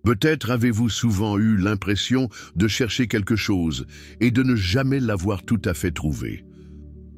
Peut-être avez-vous souvent eu l'impression de chercher quelque chose et de ne jamais l'avoir tout à fait trouvé.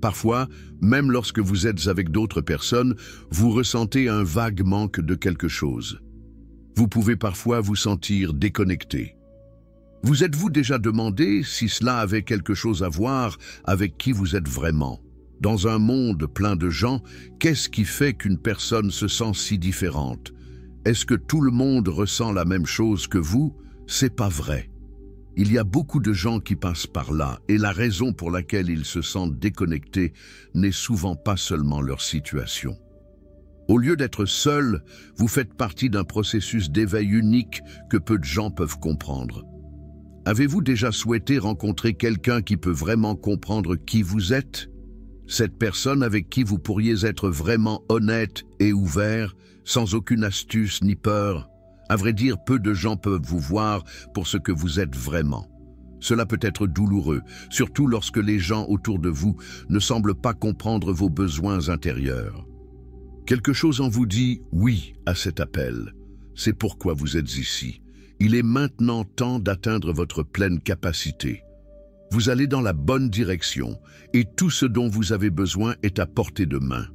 Parfois, même lorsque vous êtes avec d'autres personnes, vous ressentez un vague manque de quelque chose. Vous pouvez parfois vous sentir déconnecté. Vous êtes-vous déjà demandé si cela avait quelque chose à voir avec qui vous êtes vraiment? Dans un monde plein de gens, qu'est-ce qui fait qu'une personne se sent si différente? Est-ce que tout le monde ressent la même chose que vous? C'est pas vrai. Il y a beaucoup de gens qui passent par là, et la raison pour laquelle ils se sentent déconnectés n'est souvent pas seulement leur situation. Au lieu d'être seul, vous faites partie d'un processus d'éveil unique que peu de gens peuvent comprendre. Avez-vous déjà souhaité rencontrer quelqu'un qui peut vraiment comprendre qui vous êtes? Cette personne avec qui vous pourriez être vraiment honnête et ouvert, sans aucune astuce ni peur. À vrai dire, peu de gens peuvent vous voir pour ce que vous êtes vraiment. Cela peut être douloureux, surtout lorsque les gens autour de vous ne semblent pas comprendre vos besoins intérieurs. Quelque chose en vous dit oui à cet appel. C'est pourquoi vous êtes ici. Il est maintenant temps d'atteindre votre pleine capacité. Vous allez dans la bonne direction et tout ce dont vous avez besoin est à portée de main.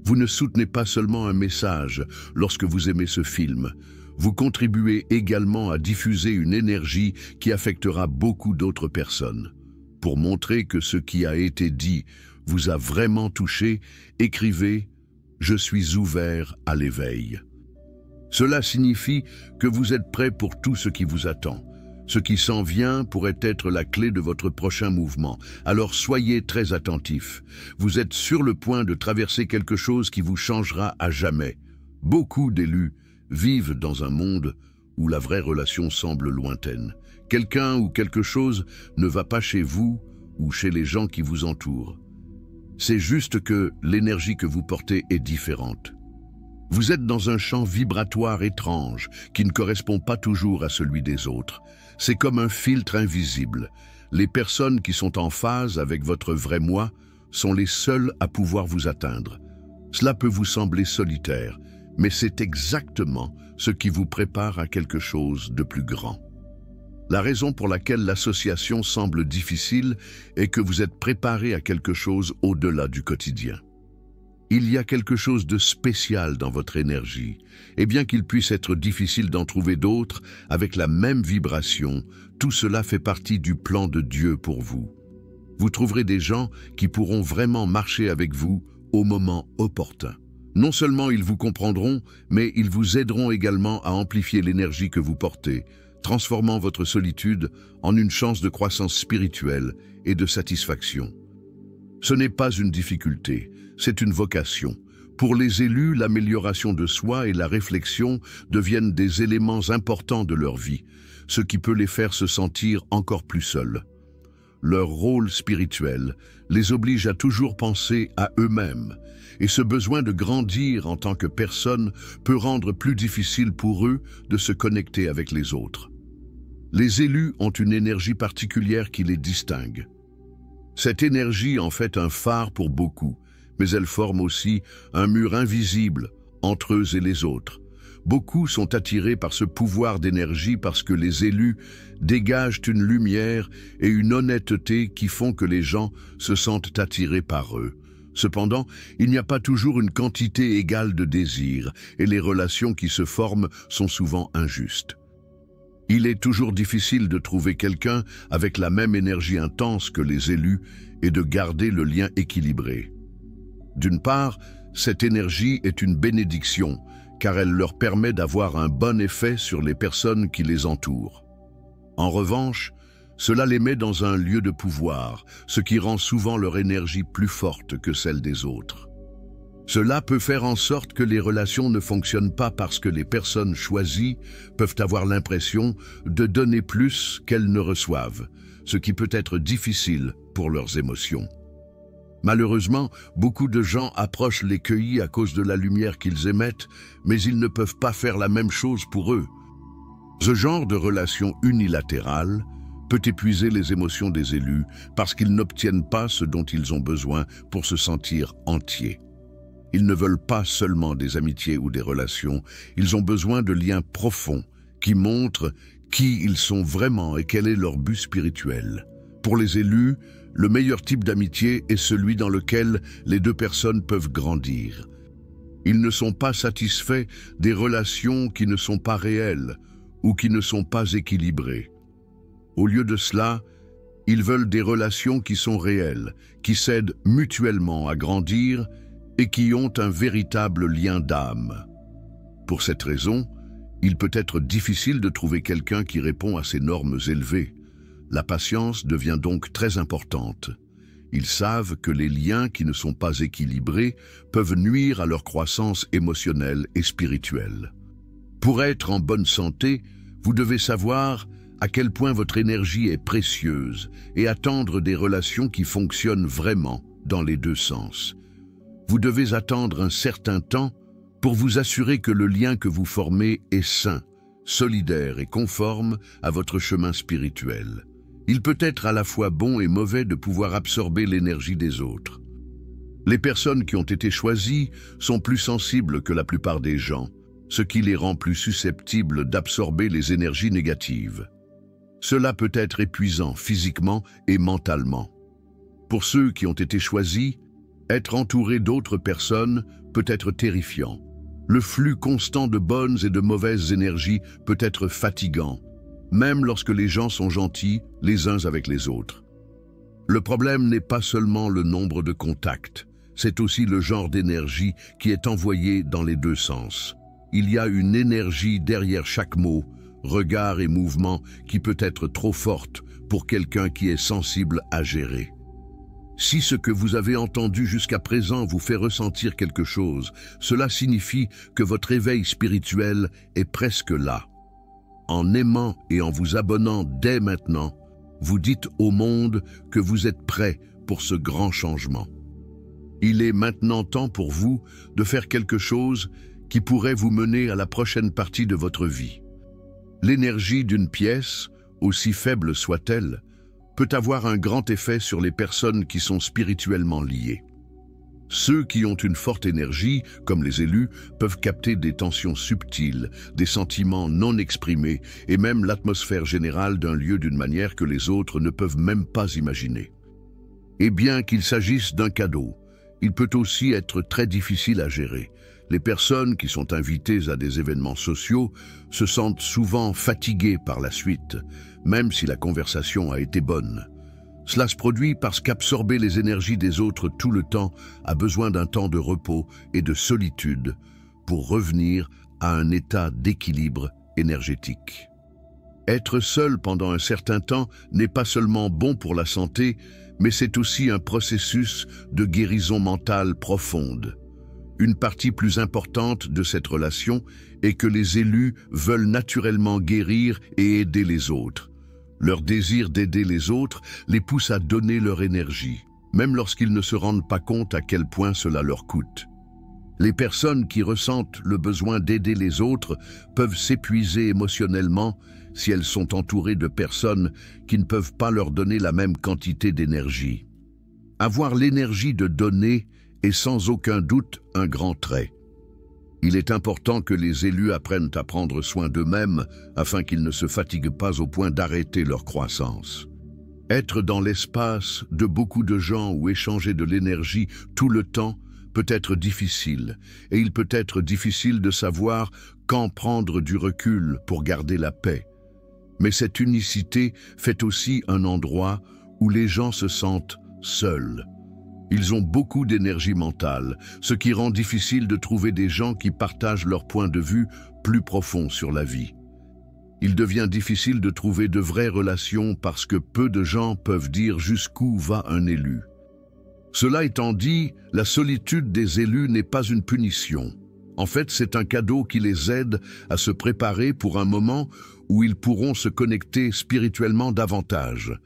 Vous ne soutenez pas seulement un message lorsque vous aimez ce film. Vous contribuez également à diffuser une énergie qui affectera beaucoup d'autres personnes. Pour montrer que ce qui a été dit vous a vraiment touché, écrivez « Je suis ouvert à l'éveil ». Cela signifie que vous êtes prêt pour tout ce qui vous attend. Ce qui s'en vient pourrait être la clé de votre prochain mouvement. Alors soyez très attentifs. Vous êtes sur le point de traverser quelque chose qui vous changera à jamais. Beaucoup d'élus vivent dans un monde où la vraie relation semble lointaine. Quelqu'un ou quelque chose ne va pas chez vous ou chez les gens qui vous entourent. C'est juste que l'énergie que vous portez est différente. Vous êtes dans un champ vibratoire étrange qui ne correspond pas toujours à celui des autres. C'est comme un filtre invisible. Les personnes qui sont en phase avec votre vrai moi sont les seules à pouvoir vous atteindre. Cela peut vous sembler solitaire, mais c'est exactement ce qui vous prépare à quelque chose de plus grand. La raison pour laquelle l'association semble difficile est que vous êtes préparé à quelque chose au-delà du quotidien. Il y a quelque chose de spécial dans votre énergie, et bien qu'il puisse être difficile d'en trouver d'autres, avec la même vibration, tout cela fait partie du plan de Dieu pour vous. Vous trouverez des gens qui pourront vraiment marcher avec vous au moment opportun. Non seulement ils vous comprendront, mais ils vous aideront également à amplifier l'énergie que vous portez, transformant votre solitude en une chance de croissance spirituelle et de satisfaction. Ce n'est pas une difficulté, c'est une vocation. Pour les élus, l'amélioration de soi et la réflexion deviennent des éléments importants de leur vie, ce qui peut les faire se sentir encore plus seuls. Leur rôle spirituel les oblige à toujours penser à eux-mêmes, et ce besoin de grandir en tant que personne peut rendre plus difficile pour eux de se connecter avec les autres. Les élus ont une énergie particulière qui les distingue. Cette énergie en fait un phare pour beaucoup, mais elle forme aussi un mur invisible entre eux et les autres. Beaucoup sont attirés par ce pouvoir d'énergie parce que les élus dégagent une lumière et une honnêteté qui font que les gens se sentent attirés par eux. Cependant, il n'y a pas toujours une quantité égale de désirs et les relations qui se forment sont souvent injustes. Il est toujours difficile de trouver quelqu'un avec la même énergie intense que les élus et de garder le lien équilibré. D'une part, cette énergie est une bénédiction, car elle leur permet d'avoir un bon effet sur les personnes qui les entourent. En revanche, cela les met dans un lieu de pouvoir, ce qui rend souvent leur énergie plus forte que celle des autres. Cela peut faire en sorte que les relations ne fonctionnent pas parce que les personnes choisies peuvent avoir l'impression de donner plus qu'elles ne reçoivent, ce qui peut être difficile pour leurs émotions. Malheureusement, beaucoup de gens approchent les cueillis à cause de la lumière qu'ils émettent, mais ils ne peuvent pas faire la même chose pour eux. Ce genre de relation unilatérale peut épuiser les émotions des élus parce qu'ils n'obtiennent pas ce dont ils ont besoin pour se sentir entiers. Ils ne veulent pas seulement des amitiés ou des relations, ils ont besoin de liens profonds qui montre qui ils sont vraiment et quel est leur but spirituel. Pour les élus, le meilleur type d'amitié est celui dans lequel les deux personnes peuvent grandir. Ils ne sont pas satisfaits des relations qui ne sont pas réelles ou qui ne sont pas équilibrées. Au lieu de cela, ils veulent des relations qui sont réelles, qui s'aident mutuellement à grandir et qui ont un véritable lien d'âme. Pour cette raison, il peut être difficile de trouver quelqu'un qui répond à ces normes élevées. La patience devient donc très importante. Ils savent que les liens qui ne sont pas équilibrés peuvent nuire à leur croissance émotionnelle et spirituelle. Pour être en bonne santé, vous devez savoir à quel point votre énergie est précieuse et attendre des relations qui fonctionnent vraiment dans les deux sens. Vous devez attendre un certain temps pour vous assurer que le lien que vous formez est sain, solidaire et conforme à votre chemin spirituel. Il peut être à la fois bon et mauvais de pouvoir absorber l'énergie des autres. Les personnes qui ont été choisies sont plus sensibles que la plupart des gens, ce qui les rend plus susceptibles d'absorber les énergies négatives. Cela peut être épuisant physiquement et mentalement. Pour ceux qui ont été choisis, être entouré d'autres personnes peut être terrifiant. Le flux constant de bonnes et de mauvaises énergies peut être fatigant, même lorsque les gens sont gentils les uns avec les autres. Le problème n'est pas seulement le nombre de contacts, c'est aussi le genre d'énergie qui est envoyé dans les deux sens. Il y a une énergie derrière chaque mot, regard et mouvement qui peut être trop forte pour quelqu'un qui est sensible à gérer. Si ce que vous avez entendu jusqu'à présent vous fait ressentir quelque chose, cela signifie que votre éveil spirituel est presque là. En aimant et en vous abonnant dès maintenant, vous dites au monde que vous êtes prêt pour ce grand changement. Il est maintenant temps pour vous de faire quelque chose qui pourrait vous mener à la prochaine partie de votre vie. L'énergie d'une pièce, aussi faible soit-elle, peut avoir un grand effet sur les personnes qui sont spirituellement liées. Ceux qui ont une forte énergie, comme les élus, peuvent capter des tensions subtiles, des sentiments non exprimés et même l'atmosphère générale d'un lieu d'une manière que les autres ne peuvent même pas imaginer. Et bien qu'il s'agisse d'un cadeau, il peut aussi être très difficile à gérer. Les personnes qui sont invitées à des événements sociaux se sentent souvent fatiguées par la suite, même si la conversation a été bonne. Cela se produit parce qu'absorber les énergies des autres tout le temps a besoin d'un temps de repos et de solitude pour revenir à un état d'équilibre énergétique. Être seul pendant un certain temps n'est pas seulement bon pour la santé, mais c'est aussi un processus de guérison mentale profonde. Une partie plus importante de cette relation est que les élus veulent naturellement guérir et aider les autres. Leur désir d'aider les autres les pousse à donner leur énergie, même lorsqu'ils ne se rendent pas compte à quel point cela leur coûte. Les personnes qui ressentent le besoin d'aider les autres peuvent s'épuiser émotionnellement si elles sont entourées de personnes qui ne peuvent pas leur donner la même quantité d'énergie. Avoir l'énergie de donner est sans aucun doute un grand trait. Il est important que les élus apprennent à prendre soin d'eux-mêmes afin qu'ils ne se fatiguent pas au point d'arrêter leur croissance. Être dans l'espace de beaucoup de gens ou échanger de l'énergie tout le temps peut être difficile, et il peut être difficile de savoir quand prendre du recul pour garder la paix. Mais cette unicité fait aussi un endroit où les gens se sentent seuls. Ils ont beaucoup d'énergie mentale, ce qui rend difficile de trouver des gens qui partagent leur point de vue plus profond sur la vie. Il devient difficile de trouver de vraies relations parce que peu de gens peuvent dire jusqu'où va un élu. Cela étant dit, la solitude des élus n'est pas une punition. En fait, c'est un cadeau qui les aide à se préparer pour un moment où ils pourront se connecter spirituellement davantage.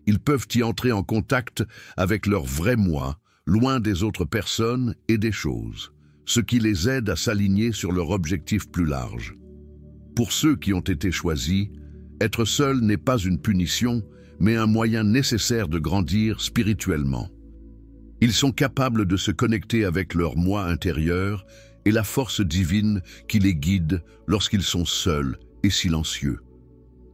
Ils peuvent y entrer en contact avec leur vrai moi, loin des autres personnes et des choses, ce qui les aide à s'aligner sur leur objectif plus large. Pour ceux qui ont été choisis, être seul n'est pas une punition, mais un moyen nécessaire de grandir spirituellement. Ils sont capables de se connecter avec leur moi intérieur et la force divine qui les guide lorsqu'ils sont seuls et silencieux.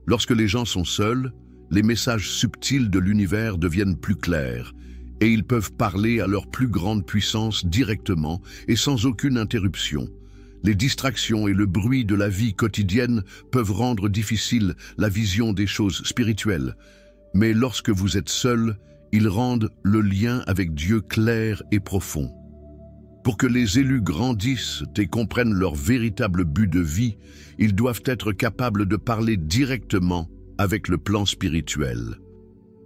Lorsque les gens sont seuls, les messages subtils de l'univers deviennent plus clairs et ils peuvent parler à leur plus grande puissance directement et sans aucune interruption. Les distractions et le bruit de la vie quotidienne peuvent rendre difficile la vision des choses spirituelles, mais lorsque vous êtes seul, ils rendent le lien avec Dieu clair et profond. Pour que les élus grandissent et comprennent leur véritable but de vie, ils doivent être capables de parler directement avec le plan spirituel.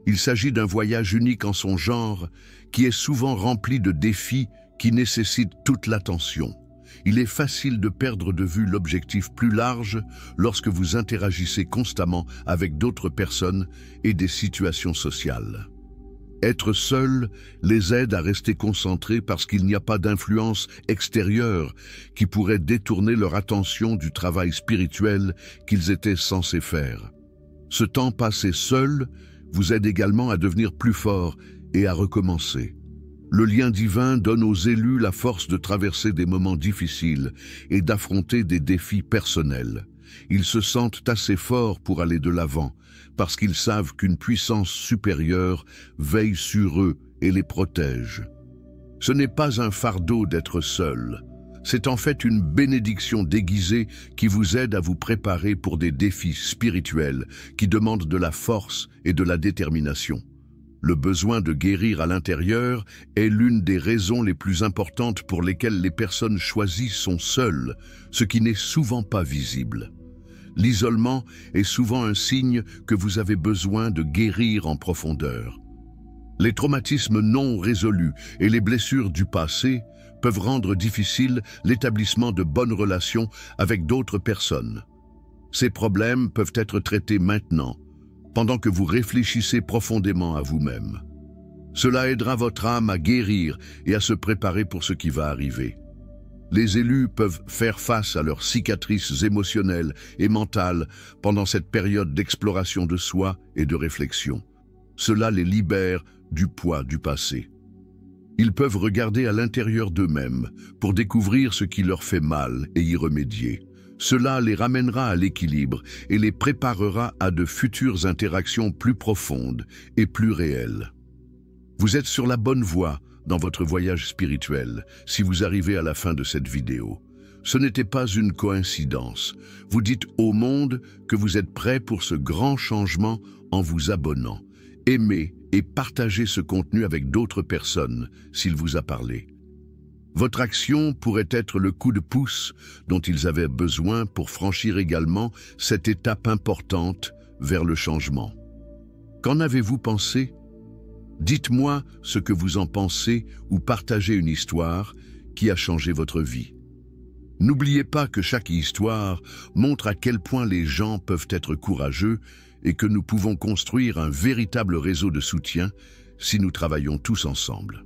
Il s'agit d'un voyage unique en son genre, qui est souvent rempli de défis qui nécessitent toute l'attention. Il est facile de perdre de vue l'objectif plus large lorsque vous interagissez constamment avec d'autres personnes et des situations sociales. Être seul les aide à rester concentrés parce qu'il n'y a pas d'influence extérieure qui pourrait détourner leur attention du travail spirituel qu'ils étaient censés faire. Ce temps passé seul vous aide également à devenir plus fort et à recommencer. Le lien divin donne aux élus la force de traverser des moments difficiles et d'affronter des défis personnels. Ils se sentent assez forts pour aller de l'avant, parce qu'ils savent qu'une puissance supérieure veille sur eux et les protège. Ce n'est pas un fardeau d'être seul. C'est en fait une bénédiction déguisée qui vous aide à vous préparer pour des défis spirituels qui demandent de la force et de la détermination. Le besoin de guérir à l'intérieur est l'une des raisons les plus importantes pour lesquelles les personnes choisies sont seules, ce qui n'est souvent pas visible. L'isolement est souvent un signe que vous avez besoin de guérir en profondeur. Les traumatismes non résolus et les blessures du passé peuvent rendre difficile l'établissement de bonnes relations avec d'autres personnes. Ces problèmes peuvent être traités maintenant, pendant que vous réfléchissez profondément à vous-même. Cela aidera votre âme à guérir et à se préparer pour ce qui va arriver. Les élus peuvent faire face à leurs cicatrices émotionnelles et mentales pendant cette période d'exploration de soi et de réflexion. Cela les libère du poids du passé. Ils peuvent regarder à l'intérieur d'eux-mêmes pour découvrir ce qui leur fait mal et y remédier. Cela les ramènera à l'équilibre et les préparera à de futures interactions plus profondes et plus réelles. Vous êtes sur la bonne voie dans votre voyage spirituel si vous arrivez à la fin de cette vidéo. Ce n'était pas une coïncidence. Vous dites au monde que vous êtes prêt pour ce grand changement en vous abonnant. Aimez et partagez ce contenu avec d'autres personnes s'il vous a parlé. Votre action pourrait être le coup de pouce dont ils avaient besoin pour franchir également cette étape importante vers le changement. Qu'en avez-vous pensé? Dites-moi ce que vous en pensez ou partagez une histoire qui a changé votre vie. N'oubliez pas que chaque histoire montre à quel point les gens peuvent être courageux et que nous pouvons construire un véritable réseau de soutien si nous travaillons tous ensemble.